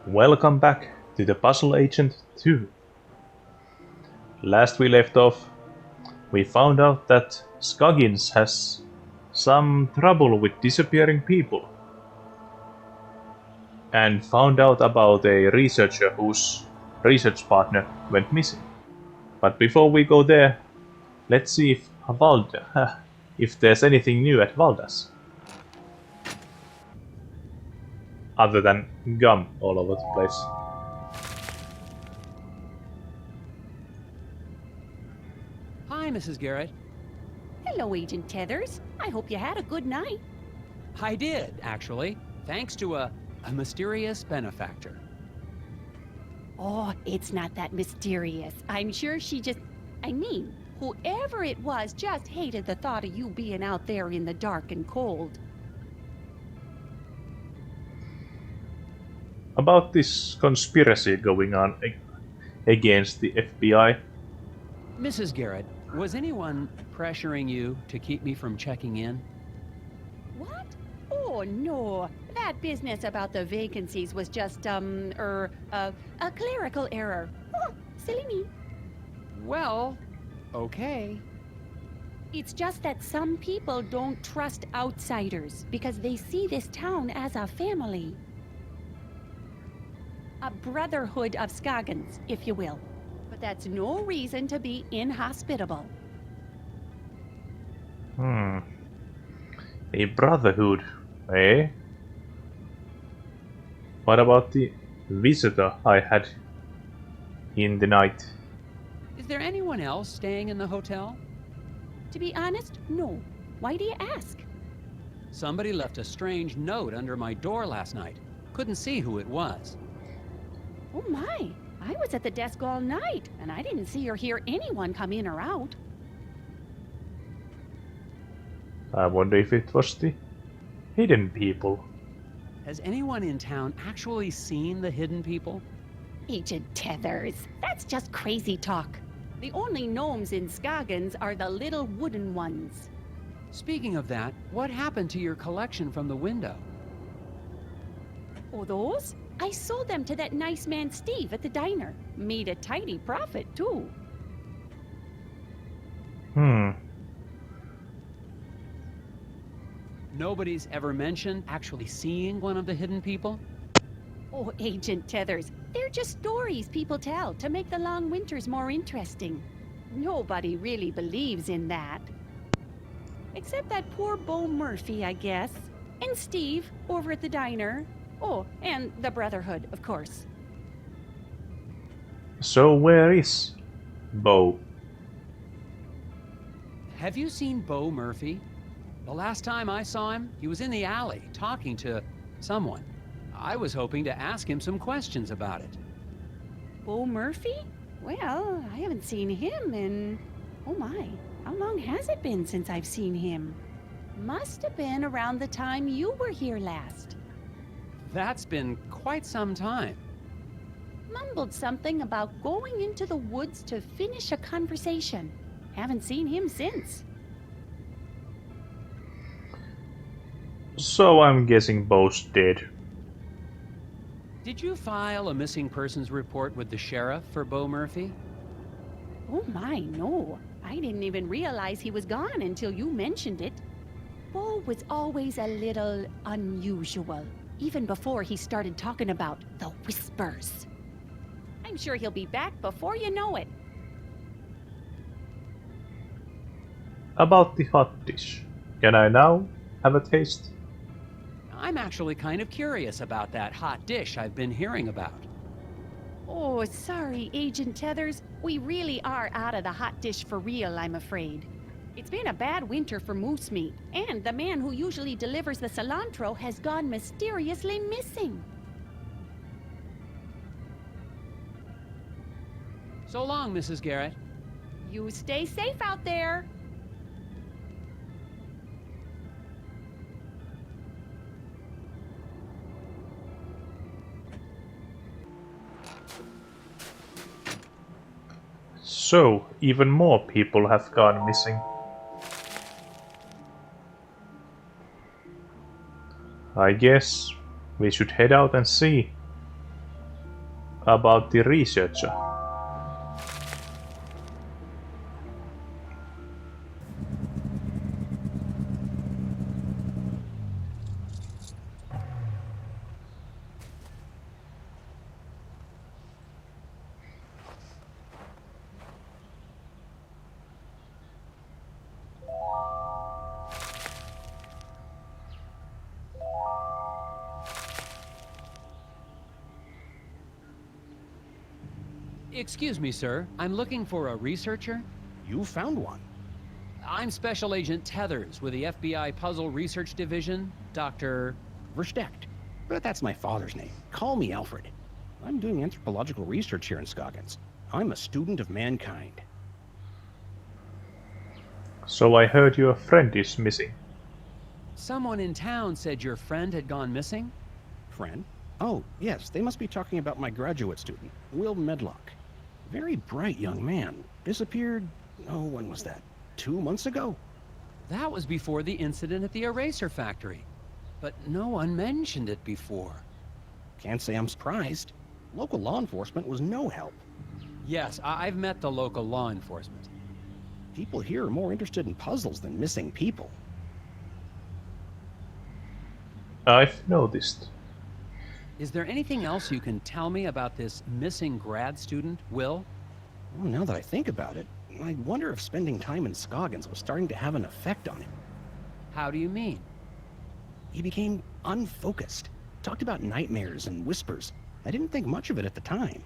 Welcome back to the Puzzle Agent 2. Last we left off, we found out that Scoggins has some trouble with disappearing people. And found out about a researcher whose research partner went missing. But before we go there, let's see if there's anything new at Valda's. Other than gum all over the place. Hi, Mrs. Garrett. Hello, Agent Tethers. I hope you had a good night. I did, actually, thanks to a mysterious benefactor. Oh, it's not that mysterious. I'm sure she just... whoever it was just hated the thought of you being out there in the dark and cold. About this conspiracy going on against the FBI. Mrs. Garrett, was anyone pressuring you to keep me from checking in? What? Oh, no. That business about the vacancies was just, a clerical error. Oh, silly me. Well, okay. It's just that some people don't trust outsiders because they see this town as a family. A brotherhood of Scoggins, if you will. But that's no reason to be inhospitable. A brotherhood, eh? What about the visitor I had in the night? Is there anyone else staying in the hotel? To be honest, no. Why do you ask? Somebody left a strange note under my door last night. Couldn't see who it was. Oh my, I was at the desk all night, and I didn't see or hear anyone come in or out. I wonder if it was the hidden people. Has anyone in town actually seen the hidden people? Agent Tethers, that's just crazy talk. The only gnomes in Scoggins are the little wooden ones. Speaking of that, what happened to your collection from the window? Oh, those? I sold them to that nice man Steve at the diner. Made a tidy profit, too. Nobody's ever mentioned actually seeing one of the hidden people? Oh, Agent Tethers, they're just stories people tell to make the long winters more interesting. Nobody really believes in that. Except that poor Bo Murphy, I guess. And Steve, over at the diner. Oh, and the Brotherhood, of course. So where is Bo? Have you seen Bo Murphy? The last time I saw him, he was in the alley talking to someone. I was hoping to ask him some questions about it. Bo Murphy? Well, I haven't seen him in... Oh my, how long has it been since I've seen him? Must have been around the time you were here last. That's been quite some time. Mumbled something about going into the woods to finish a conversation. Haven't seen him since. So I'm guessing Bo's dead. Did you file a missing persons report with the sheriff for Bo Murphy? Oh my, no. I didn't even realize he was gone until you mentioned it. Bo was always a little unusual, even before he started talking about the whispers. I'm sure he'll be back before you know it. About the hot dish. Can I now have a taste? I'm actually kind of curious about that hot dish I've been hearing about. Oh, sorry, Agent Tethers. We really are out of the hot dish for real, I'm afraid. It's been a bad winter for moose meat, and the man who usually delivers the cilantro has gone mysteriously missing. So long, Mrs. Garrett. You stay safe out there. So, even more people have gone missing. I guess we should head out and see about the researcher. Excuse me, sir. I'm looking for a researcher. You found one. I'm Special Agent Tethers with the FBI Puzzle Research Division, Dr. Versteckt. But that's my father's name. Call me Alfred. I'm doing anthropological research here in Scoggins. I'm a student of mankind. So I heard your friend is missing. Someone in town said your friend had gone missing? Friend? Oh, yes, they must be talking about my graduate student, Will Medlock. Very bright young man. Disappeared, when was that? 2 months ago? That was before the incident at the eraser factory. But no one mentioned it before. Can't say I'm surprised. Local law enforcement was no help. Yes, I've met the local law enforcement. People here are more interested in puzzles than missing people. I've noticed. Is there anything else you can tell me about this missing grad student, Will? Well, now that I think about it, I wonder if spending time in Scoggins was starting to have an effect on him. How do you mean? He became unfocused. Talked about nightmares and whispers. I didn't think much of it at the time.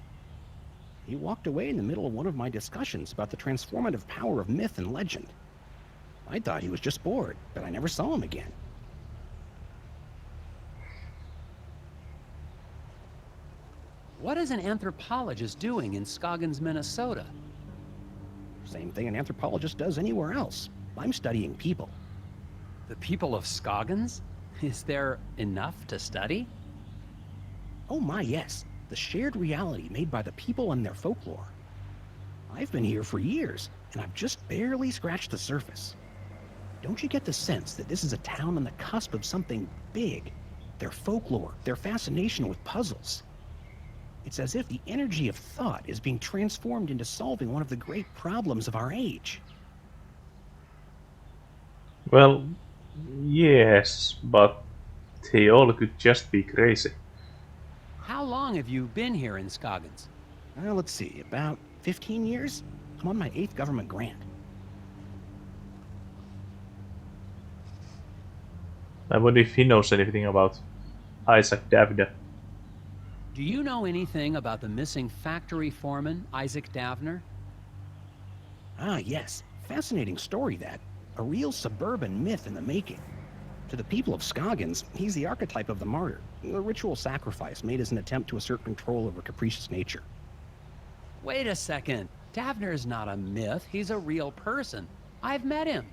He walked away in the middle of one of my discussions about the transformative power of myth and legend. I thought he was just bored, but I never saw him again. What is an anthropologist doing in Scoggins, Minnesota? Same thing an anthropologist does anywhere else. I'm studying people. The people of Scoggins? Is there enough to study? Oh my, yes. The shared reality made by the people and their folklore. I've been here for years, and I've just barely scratched the surface. Don't you get the sense that this is a town on the cusp of something big? Their folklore, their fascination with puzzles. It's as if the energy of thought is being transformed into solving one of the great problems of our age. Well, yes, but they all could just be crazy. How long have you been here in Scoggins? Let's see, about 15 years? I'm on my 8th government grant. I wonder if he knows anything about Isaac Davner. Do you know anything about the missing factory foreman, Isaac Davner? Ah, yes. Fascinating story, that. A real suburban myth in the making. To the people of Scoggins, he's the archetype of the martyr, a ritual sacrifice made as an attempt to assert control over capricious nature. Wait a second. Davner is not a myth. He's a real person. I've met him.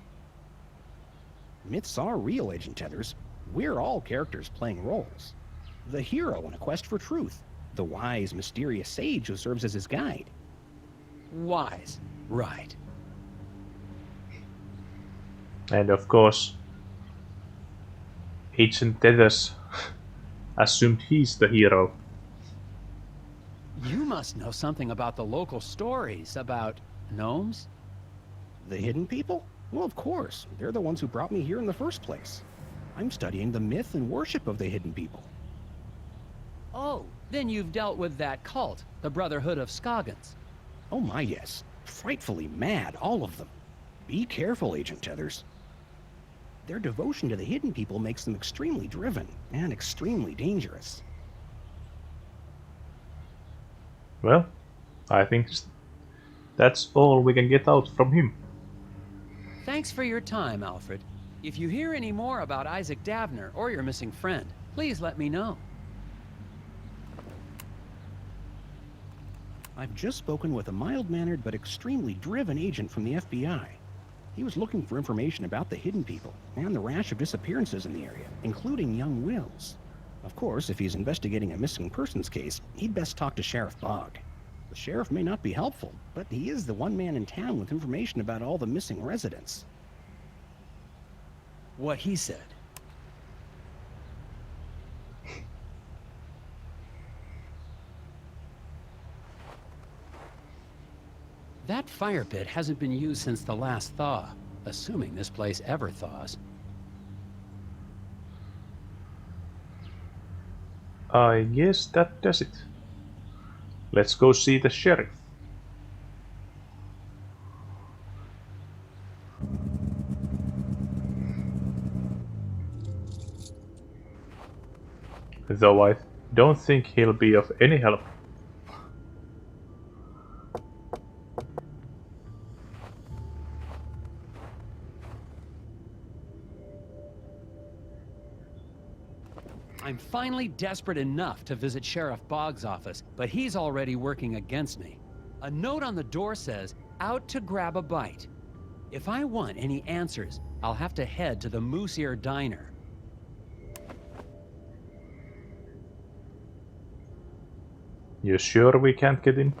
Myths are real, Agent Tethers. We're all characters playing roles. The hero in a quest for truth. The wise, mysterious sage who serves as his guide. Wise. Right. And of course, Agent Tethers assumed he's the hero. You must know something about the local stories about gnomes? The hidden people? Well, of course. They're the ones who brought me here in the first place. I'm studying the myth and worship of the hidden people. Oh, then you've dealt with that cult, the Brotherhood of Scoggins. Oh my, yes. Frightfully mad, all of them. Be careful, Agent Tethers. Their devotion to the hidden people makes them extremely driven and extremely dangerous. Well, I think that's all we can get out from him. Thanks for your time, Alfred. If you hear any more about Isaac Davner or your missing friend, please let me know. I've just spoken with a mild-mannered but extremely driven agent from the FBI. He was looking for information about the hidden people and the rash of disappearances in the area, including young Will's. Of course, if he's investigating a missing persons case, he'd best talk to Sheriff Bogg. The sheriff may not be helpful, but he is the one man in town with information about all the missing residents. What he said. That fire pit hasn't been used since the last thaw, assuming this place ever thaws. I guess that does it. Let's go see the sheriff. Though I don't think he'll be of any help. I'm finally desperate enough to visit Sheriff Bogg's office, but he's already working against me. A note on the door says, "Out to grab a bite." If I want any answers, I'll have to head to the Moose Ear Diner. You sure we can't get in?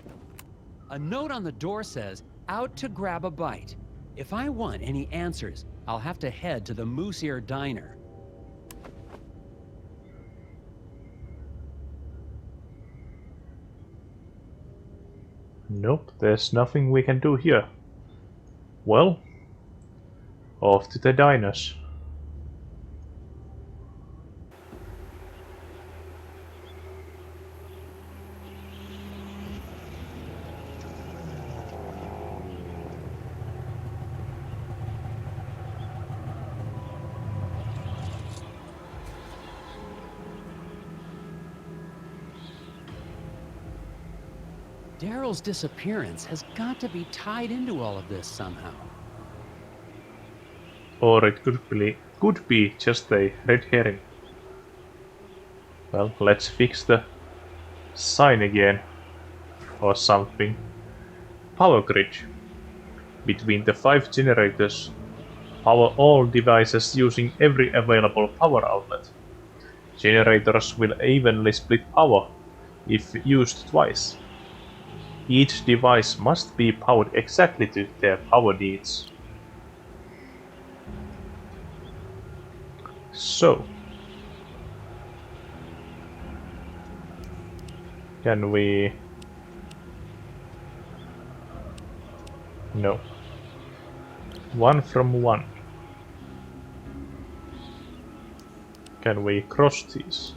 A note on the door says, "Out to grab a bite." If I want any answers, I'll have to head to the Moose Ear Diner. Nope, there's nothing we can do here. Well, off to the diners. Daryl's disappearance has got to be tied into all of this somehow. Or it could be just a red herring. Well, let's fix the sign again. Or something. Power grid. Between the 5 generators, power all devices using every available power outlet. Generators will evenly split power if used twice. Each device must be powered exactly to their power needs. So, can we... No. 1 from 1. Can we cross these?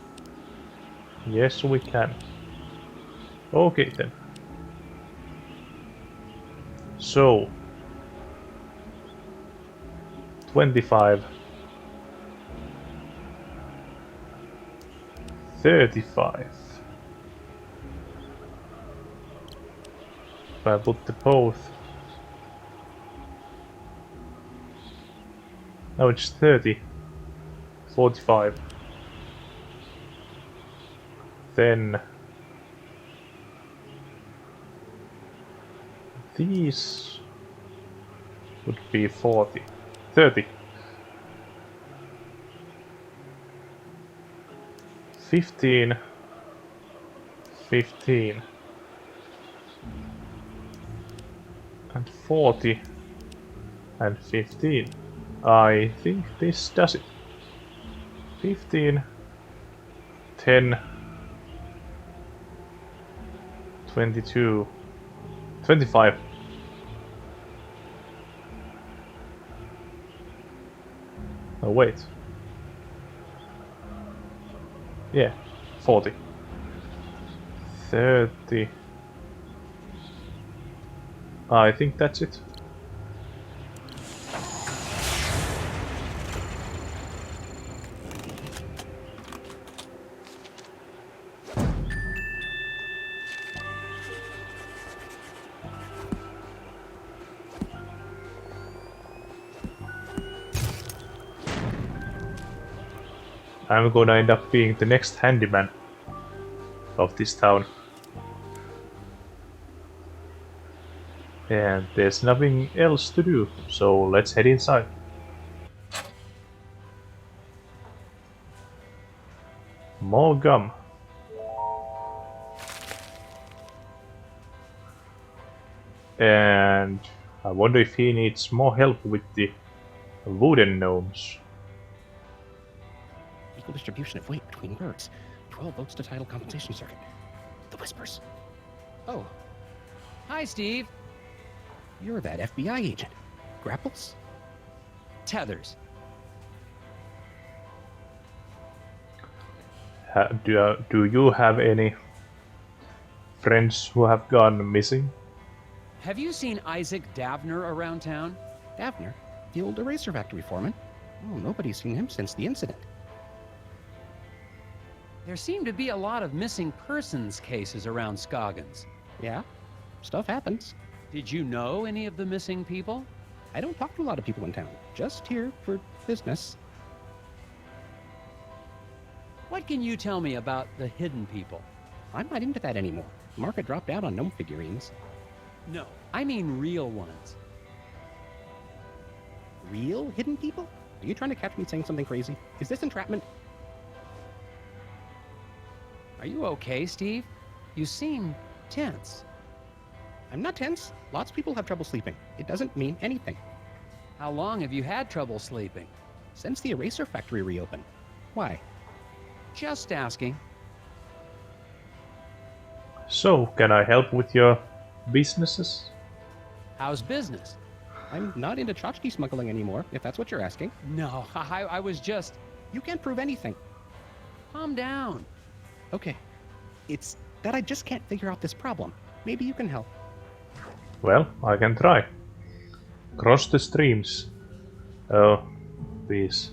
Yes, we can. Okay then. So, 25, 35. If I put the both, now it's 30, 45. Then these would be 40, 30, 15, 15, and 40, and 15. I think this does it. 15, 10, 22, 25. Oh wait. Yeah, 40. 30. I think that's it. I'm gonna end up being the next handyman of this town. And there's nothing else to do, so let's head inside. More gum. And I wonder if he needs more help with the wooden gnomes. Equal distribution of weight between birds. 12 votes to title compensation circuit. The whispers. Oh. Hi, Steve. You're that FBI agent. Grapples? Tethers. Do you have any friends who have gone missing? Have you seen Isaac Davner around town? Davner? The old eraser factory foreman? Oh, nobody's seen him since the incident. There seem to be a lot of missing persons cases around Scoggins. Yeah, stuff happens. Did you know any of the missing people? I don't talk to a lot of people in town. Just here for business. What can you tell me about the hidden people? I'm not into that anymore. The market dropped out on gnome figurines. No, I mean real ones. Real hidden people? Are you trying to catch me saying something crazy? Is this entrapment? Are you okay, Steve? You seem tense. I'm not tense. Lots of people have trouble sleeping. It doesn't mean anything. How long have you had trouble sleeping? Since the eraser factory reopened. Why? Just asking. So, can I help with your businesses? How's business? I'm not into tchotchke smuggling anymore, if that's what you're asking. No, I was just... You can't prove anything. Calm down. Okay. It's that I just can't figure out this problem. Maybe you can help. Well, I can try. Cross the streams. Oh, these.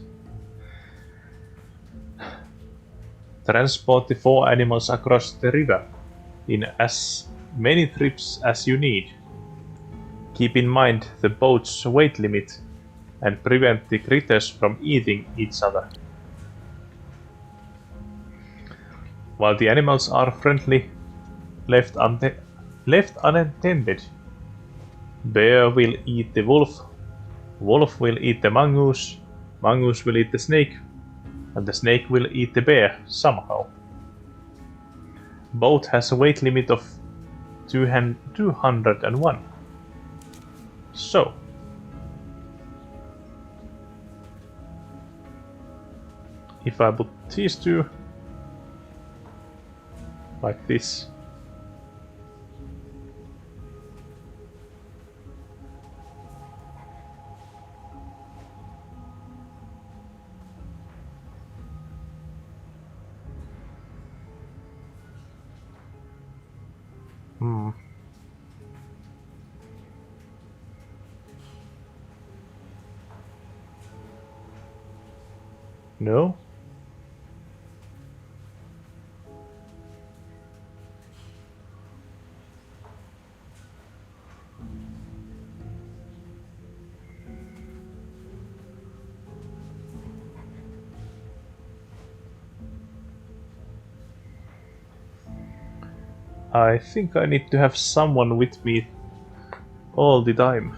Transport the 4 animals across the river in as many trips as you need. Keep in mind the boat's weight limit and prevent the critters from eating each other. While the animals are friendly, left unattended, bear will eat the wolf, wolf will eat the mongoose, mongoose will eat the snake, and the snake will eat the bear somehow. Boat has a weight limit of 201. So, if I put these two like this, no? I think I need to have someone with me all the time.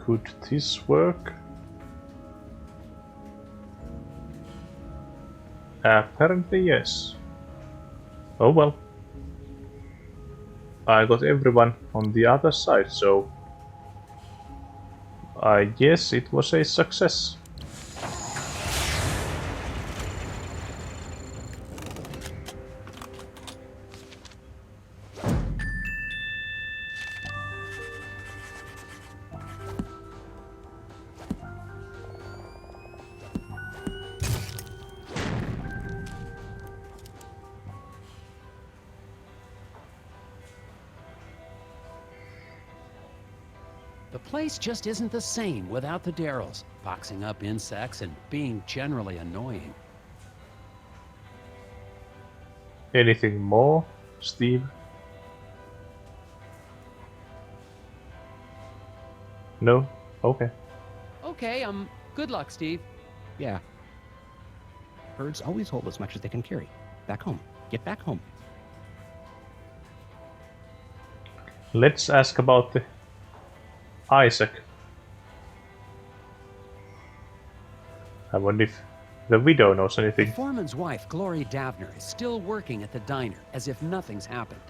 Could this work? Apparently yes. Oh well. I got everyone on the other side, so I guess it was a success. The place just isn't the same without the Darrells, boxing up insects and being generally annoying. Anything more, Steve? No? Okay. Okay, good luck, Steve. Yeah. Birds always hold as much as they can carry. Back home. Get back home. Let's ask about the Isaac. I wonder if the widow knows The anything. foreman's wife, Glory Davner, is still working at the diner as if nothing's happened.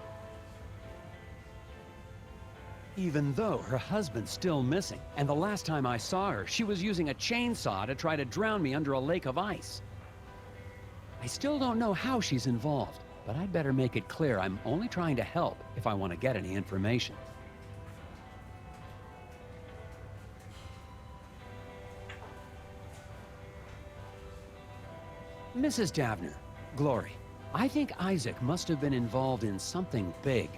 Even though her husband's still missing, and the last time I saw her, she was using a chainsaw to try to drown me under a lake of ice. I still don't know how she's involved, but I'd better make it clear I'm only trying to help if I want to get any information. Mrs. Davner, Glory, I think Isaac must have been involved in something big.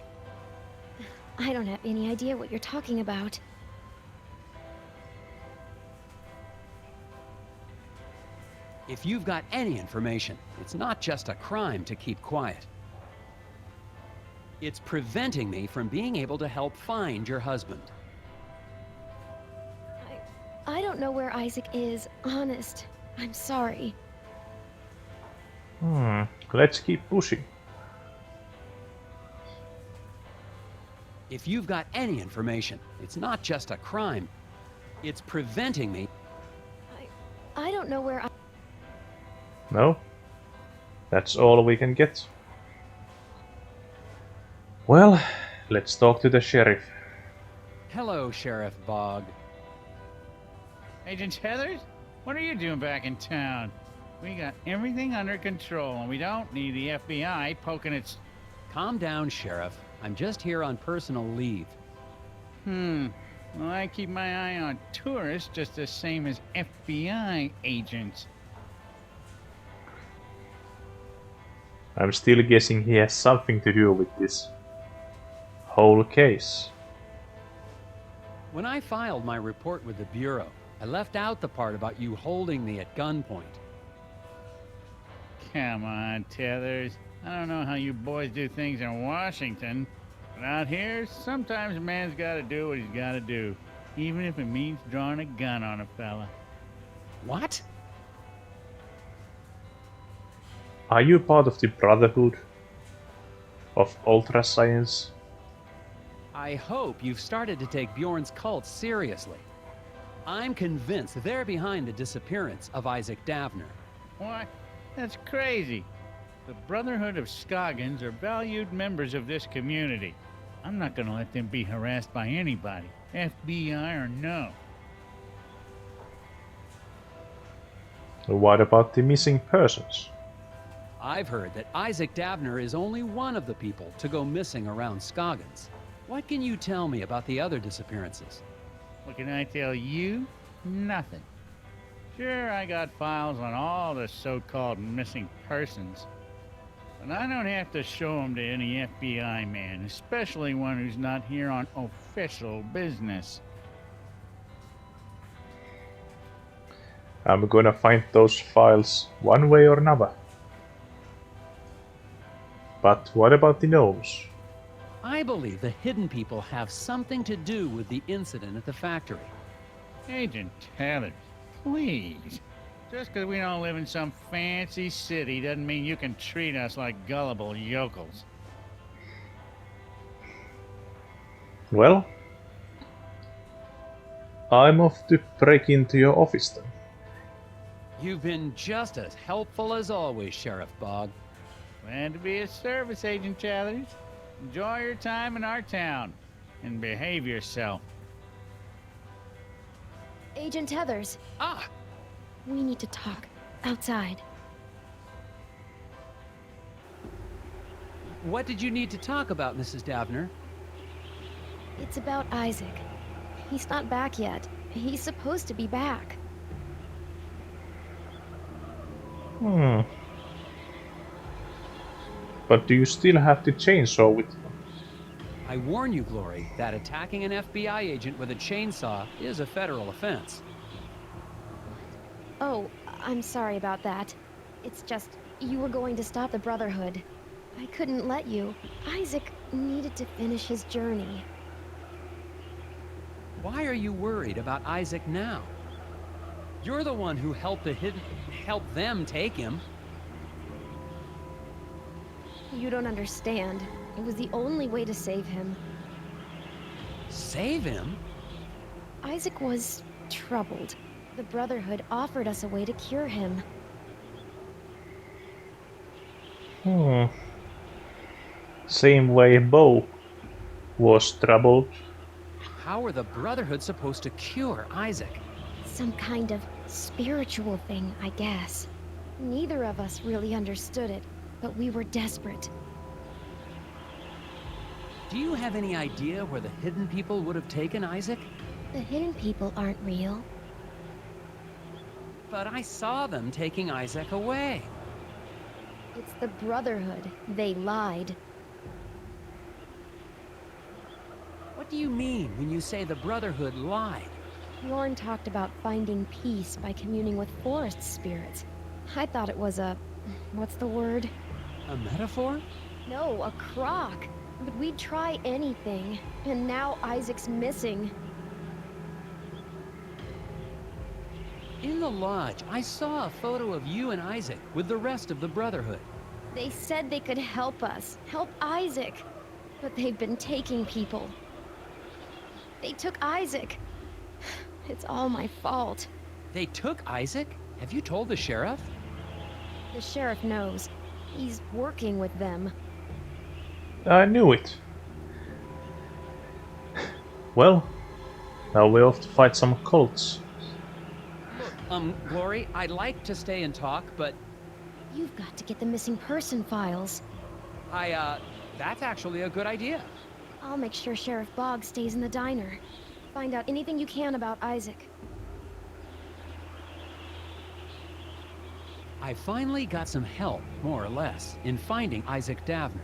I don't have any idea what you're talking about. If you've got any information, it's not just a crime to keep quiet. It's preventing me from being able to help find your husband. I don't know where Isaac is, honest. I'm sorry. Let's keep pushing. If you've got any information, it's not just a crime. It's preventing me. I don't know where No? That's all we can get. Well, let's talk to the sheriff. Hello, Sheriff Bogg. Agent Heathers, what are you doing back in town? We got everything under control, and we don't need the FBI poking its... Calm down, Sheriff. I'm just here on personal leave. Well, I keep my eye on tourists just the same as FBI agents. I'm still guessing he has something to do with this whole case. When I filed my report with the Bureau, I left out the part about you holding me at gunpoint. Come on, Tethers. I don't know how you boys do things in Washington, but out here, sometimes a man's gotta do what he's gotta do, even if it means drawing a gun on a fella. What? Are you part of the Brotherhood of Ultra Science? I hope you've started to take Bjorn's cult seriously. I'm convinced they're behind the disappearance of Isaac Davner. What? That's crazy. The Brotherhood of Scoggins are valued members of this community. I'm not gonna let them be harassed by anybody, FBI or no. What about the missing persons? I've heard that Isaac Davner is only one of the people to go missing around Scoggins. What can you tell me about the other disappearances? What can I tell you? Nothing. Sure, I got files on all the so-called missing persons, but I don't have to show them to any FBI man, especially one who's not here on official business. I'm gonna find those files one way or another. But what about the gnomes? I believe the hidden people have something to do with the incident at the factory. Agent Taylor, please. Just because we don't live in some fancy city doesn't mean you can treat us like gullible yokels. Well, I'm off to break into your office then. You've been just as helpful as always, Sheriff Bogg. Glad to be of service, Agent Chathers. Enjoy your time in our town and behave yourself. Agent Heathers, Ah! we need to talk outside. What did you need to talk about, Mrs. Davner? It's about Isaac. He's not back yet. He's supposed to be back. But do you still have the chainsaw with you? I warn you, Glory, that attacking an FBI agent with a chainsaw is a federal offense. Oh, I'm sorry about that. It's just, you were going to stop the Brotherhood. I couldn't let you. Isaac needed to finish his journey. Why are you worried about Isaac now? You're the one who helped them take him. You don't understand. It was the only way to save him. Save him? Isaac was troubled. The Brotherhood offered us a way to cure him. Same way Bo was troubled. How are the Brotherhood supposed to cure Isaac? Some kind of spiritual thing, I guess. Neither of us really understood it, but we were desperate. Do you have any idea where the hidden people would have taken Isaac? The hidden people aren't real. But I saw them taking Isaac away. It's the Brotherhood. They lied. What do you mean when you say the Brotherhood lied? Lorne talked about finding peace by communing with forest spirits. I thought it was a... what's the word? A metaphor? No, a crock. But we'd try anything. And now Isaac's missing. In the lodge, I saw a photo of you and Isaac with the rest of the Brotherhood. They said they could help us. Help Isaac. But they've been taking people. They took Isaac. It's all my fault. They took Isaac? Have you told the sheriff? The sheriff knows. He's working with them. I knew it. Well, now we'll have to fight some cults. Glory, I'd like to stay and talk, but You've got to get the missing person files. that's actually a good idea. I'll make sure Sheriff Bogg stays in the diner. Find out anything you can about Isaac. I finally got some help, more or less, in finding Isaac Davner.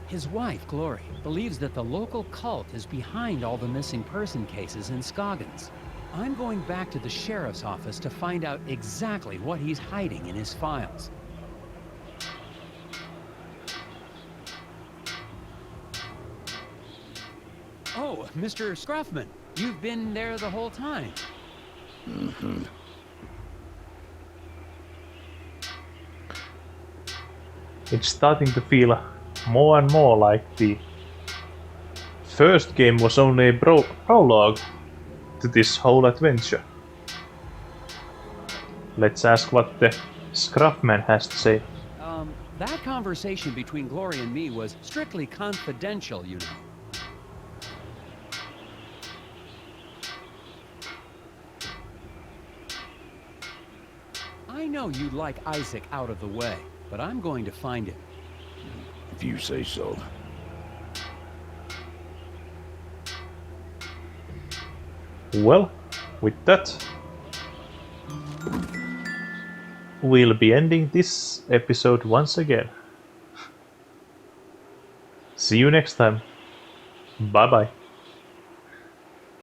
His wife, Glory, believes that the local cult is behind all the missing person cases in Scoggins. I'm going back to the sheriff's office to find out exactly what he's hiding in his files. Oh, Mr. Scruffman, you've been there the whole time. Mm-hmm. It's starting to feel more and more like the first game was only a prologue to this whole adventure. Let's ask what the Scruffman has to say. That conversation between Glory and me was strictly confidential, you know. I know you'd like Isaac out of the way, but I'm going to find him. If you say so. Well, with that, we'll be ending this episode once again. See you next time. Bye bye.